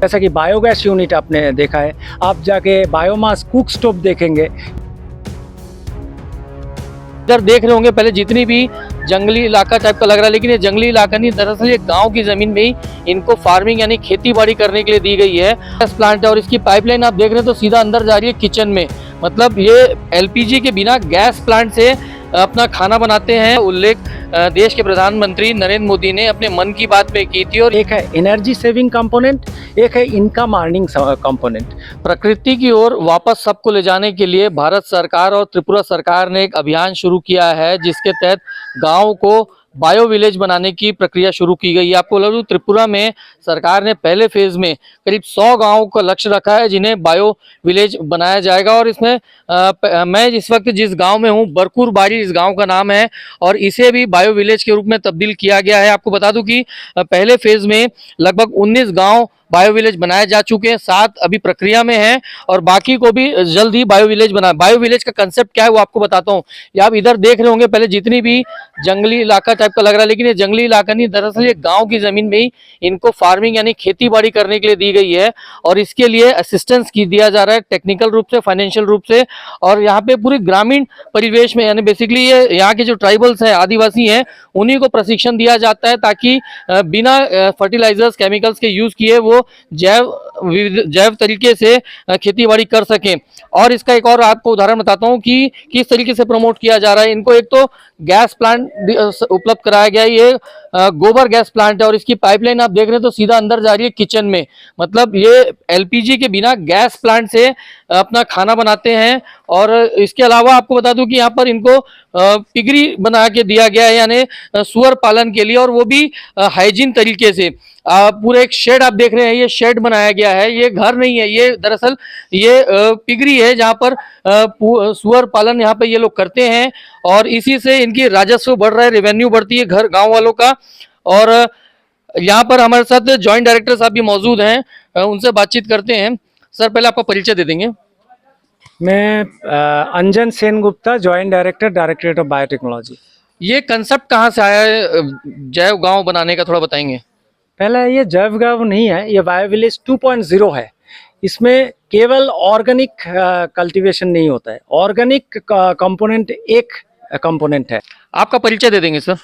जैसा कि biogas unit आपने देखा है, आप जाके बायोमास कुक स्टोव देखेंगे। इधर देख रहे होंगे पहले जितनी भी जंगली इलाका टाइप का लग रहा है, लेकिन ये जंगली इलाका नहीं, दरअसल ये गांव की जमीन में ही इनको फार्मिंग यानी खेती बाड़ी करने के लिए दी गई है। गैस प्लांट है और इसकी पाइपलाइन आप देख रहे हैं तो सीधा अंदर जा रही है किचन में। मतलब ये एलपीजी के बिना गैस प्लांट से अपना खाना बनाते हैं। उल्लेख देश के प्रधानमंत्री नरेंद्र मोदी ने अपने मन की बात में की थी। और एक है एनर्जी सेविंग कंपोनेंट, एक है इनकम अर्निंग कंपोनेंट। प्रकृति की ओर वापस सबको ले जाने के लिए भारत सरकार और त्रिपुरा सरकार ने एक अभियान शुरू किया है, जिसके तहत गाँव को बायो विलेज बनाने की प्रक्रिया शुरू की गई है। आपको बता दूं त्रिपुरा में सरकार ने पहले फेज में करीब 100 गाँव का लक्ष्य रखा है जिन्हें बायो विलेज बनाया जाएगा। और इसमें मैं इस वक्त जिस गांव में हूं, बरकुर बाड़ी इस गांव का नाम है, और इसे भी बायो विलेज के रूप में तब्दील किया गया है। आपको बता दूं कि पहले फेज में लगभग 19 गांव बायो विलेज बनाए जा चुके हैं, 7 अभी प्रक्रिया में हैं और बाकी को भी जल्द ही बायो विलेज बना। बायो विलेज का कंसेप्ट क्या है वो आपको बताता हूँ। ये आप इधर देख रहे होंगे पहले जितनी भी जंगली इलाका टाइप का लग रहा है, लेकिन ये जंगली इलाका नहीं, दरअसल ये गांव की जमीन में ही इनको फार्मिंग यानी खेती बाड़ी करने के लिए दी गई है। और इसके लिए असिस्टेंस की दिया जा रहा है टेक्निकल रूप से, फाइनेंशियल रूप से। और यहाँ पे पूरी ग्रामीण परिवेश में यानी बेसिकली ये यहाँ के जो ट्राइबल्स हैं, आदिवासी हैं, उन्हीं को प्रशिक्षण दिया जाता है ताकि बिना फर्टिलाइजर्स केमिकल्स के यूज किए वो जैव तरीके से खेती बाड़ी कर सकें। और इसका एक और आपको उदाहरण बताता हूं कि किस तरीके से प्रमोट किया जा रहा है। इनको एक तो गैस प्लांट उपलब्ध कराया गया है। ये गोबर गैस प्लांट है और इसकी पाइपलाइन आप देख रहे हैं तो सीधा अंदर जा रही है किचन में। मतलब ये एलपीजी के बिना गैस प्लांट से अपना खाना बनाते हैं। और इसके अलावा आपको बता दूं कि यहाँ पर इनको पिगरी बना के दिया गया है, यानी सुअर पालन के लिए, और वो भी हाइजीन तरीके से। पूरे एक शेड आप देख रहे हैं, ये शेड बनाया गया है, ये घर नहीं है, ये दरअसल ये पिगरी है जहाँ पर सुअर पालन यहाँ पे ये लोग करते हैं। और इसी से इनकी राजस्व बढ़ रहा है, रेवेन्यू बढ़ती है घर गांव वालों का। और यहाँ पर हमारे साथ जॉइंट डायरेक्टर साहब भी मौजूद हैं, उनसे बातचीत करते हैं। सर पहले आपका परिचय दे देंगे। मैं Anjan Sen Gupta, joint director, directorate of biotechnology. ये कंसेप्ट कहाँ से आया है जैव गांव बनाने का, थोड़ा बताएंगे। पहला ये जैव गांव नहीं है, ये बायो विलेज 2.0 है। इसमें केवल ऑर्गेनिक कल्टीवेशन नहीं होता है, ऑर्गेनिक कंपोनेंट एक कंपोनेंट है। आपका परिचय दे देंगे सर।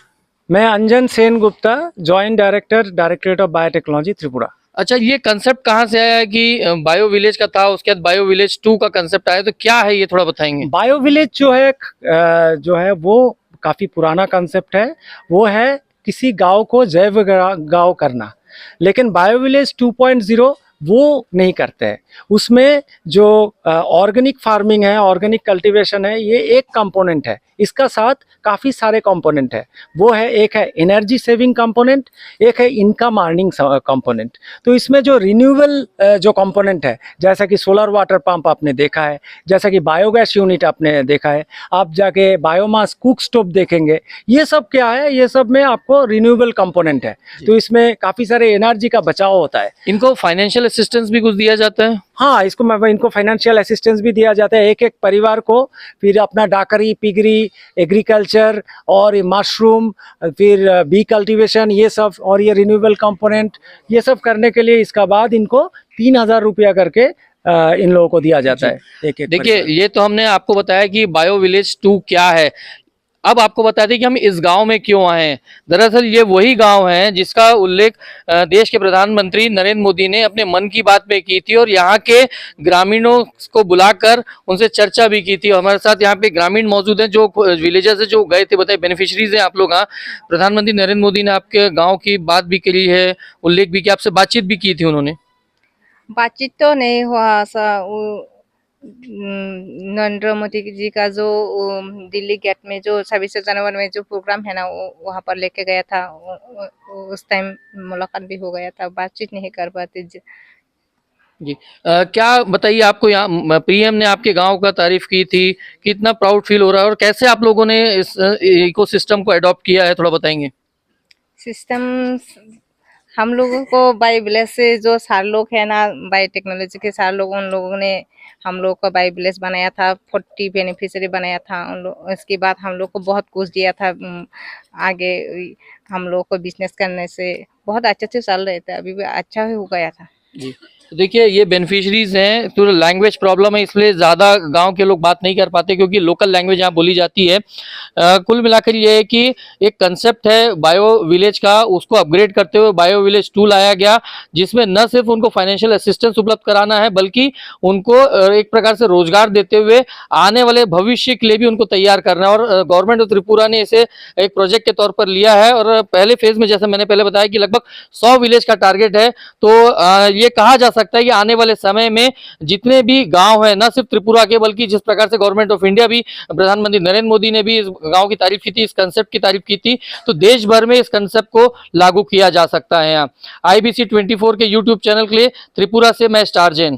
मैं Anjan Sen Gupta, joint director, directorate of biotechnology, Tripura. अच्छा, ये कंसेप्ट कहाँ से आया है कि बायो विलेज का था, उसके बाद बायो विलेज 2 का कंसेप्ट आया, तो क्या है ये थोड़ा बताएंगे। बायो विलेज जो है वो काफी पुराना कंसेप्ट है। वो है किसी गांव को जैव गांव करना। लेकिन बायो विलेज 2.0 वो नहीं करते हैं। उसमें जो ऑर्गेनिक फार्मिंग है, ऑर्गेनिक कल्टीवेशन है, ये एक कंपोनेंट है। इसका साथ काफ़ी सारे कंपोनेंट है। वो है, एक है एनर्जी सेविंग कंपोनेंट, एक है इनकम अर्निंग कंपोनेंट। तो इसमें जो रिन्यूएबल जो कंपोनेंट है, जैसा कि सोलर वाटर पंप आपने देखा है, जैसा कि बायोगैस यूनिट आपने देखा है, आप जाके बायोमास कुक स्टोव देखेंगे, ये सब क्या है, ये सब में आपको रिन्यूएबल कंपोनेंट है। तो इसमें काफ़ी सारे एनर्जी का बचाव होता है। इनको फाइनेंशियल असिस्टेंस भी कुछ दिया जाता है। हाँ, इनको फाइनेंशियल असिस्टेंस भी दिया जाता है, एक एक परिवार को। फिर अपना डाकरी, पिगरी, एग्रीकल्चर और मशरूम, फिर बी कल्टीवेशन, ये सब, और ये रिन्यूएबल कंपोनेंट, ये सब करने के लिए इसका बाद इनको 3,000 रुपया करके इन लोगों को दिया जाता है एक एक। देखिए, ये तो हमने आपको बताया कि बायो विलेज 2 क्या है। अब आपको बता दें कि हम इस गांव में क्यों आए हैं। दरअसल ये वही गांव है जिसका उल्लेख देश के प्रधानमंत्री नरेंद्र मोदी ने अपने मन की बात में की थी और यहाँ के ग्रामीणों को बुलाकर उनसे चर्चा भी की थी। हमारे साथ यहाँ पे ग्रामीण मौजूद हैं जो विलेजर्स है, जो गए थे, बताए बेनिफिशरीज हैं आप लोग। हाँ, प्रधानमंत्री नरेंद्र मोदी ने आपके गाँव की बात भी करी है, उल्लेख भी किया, आपसे बातचीत भी की थी उन्होंने। बातचीत तो नहीं हुआ सा। नरेंद्र मोदी जी का जो दिल्ली गेट में जो 26 जनवरी में जो प्रोग्राम है ना, वो वहाँ पर लेके गया था। उस टाइम मुलाकात भी हो गया था, बातचीत नहीं कर पाते जी। क्या बताइए, आपको यहाँ पीएम ने आपके गांव का तारीफ की थी, कितना प्राउड फील हो रहा है और कैसे आप लोगों ने इस इकोसिस्टम को अडॉप्ट किया है, थोड़ा बताएंगे। सिस्टम हम लोगों को बायो विलेज से जो सार लोग है ना, बायो टेक्नोलॉजी के सार लोग, उन लोगों ने हम लोग को बायो विलेज बनाया था, 40 बेनिफिशियरी बनाया था उन लोग। इसके बाद हम लोग को बहुत कुछ दिया था। आगे हम लोग को बिजनेस करने से बहुत अच्छे से चल रहे थे, अभी भी अच्छा हो गया था। जी। तो देखिए ये बेनिफिशरीज हैं, तो लैंग्वेज प्रॉब्लम है इसलिए ज़्यादा गांव के लोग बात नहीं कर पाते क्योंकि लोकल लैंग्वेज यहाँ बोली जाती है। कुल मिलाकर ये है कि एक कंसेप्ट है बायो विलेज का, उसको अपग्रेड करते हुए बायो विलेज 2 लाया गया, जिसमें न सिर्फ उनको फाइनेंशियल असिस्टेंस उपलब्ध कराना है बल्कि उनको एक प्रकार से रोजगार देते हुए आने वाले भविष्य के लिए भी उनको तैयार करना है। और गवर्नमेंट ऑफ त्रिपुरा ने इसे एक प्रोजेक्ट के तौर पर लिया है और पहले फेज में जैसे मैंने पहले बताया कि लगभग 100 विलेज का टारगेट है। तो ये कहा जा सकता है कि आने वाले समय में जितने भी गांव हैं, न सिर्फ त्रिपुरा के बल्कि जिस प्रकार से गवर्नमेंट ऑफ इंडिया भी, प्रधानमंत्री नरेंद्र मोदी ने भी इस गांव की तारीफ की थी, इस कंसेप्ट की तारीफ की थी, तो देश भर में इस कंसेप्ट को लागू किया जा सकता है। यहाँ IBC 24 के यूट्यूब चैनल के लिए त्रिपुरा से मैं स्टार जैन।